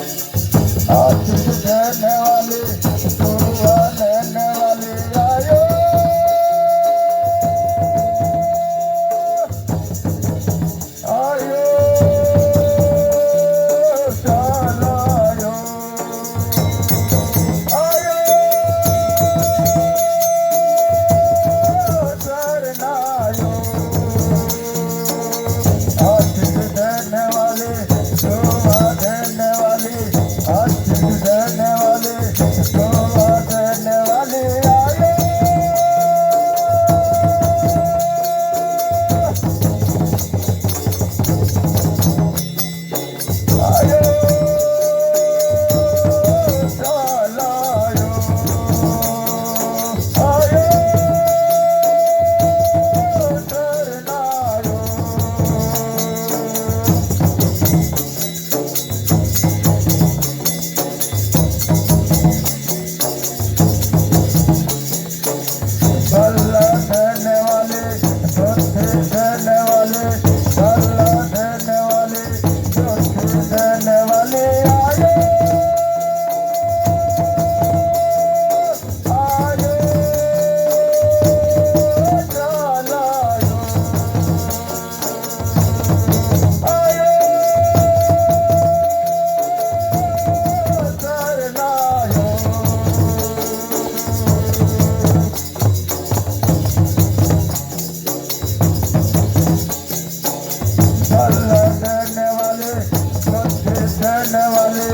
आशीष देने वाले दुआ देने वाले आयो आयो चलायो आयो शरणायो आशीष देने वाले दुआ देने वाले आशीष देने वाले दुआ देने वाले आयो आयो चलायो आयो शरणायो गल्ला देने वाले चौथे देने वाले गल्ला देने वाले चौथे देने वाले आयो आयो चलायो आयो शरणायो गल्ला देने वाले चौथे देने वाले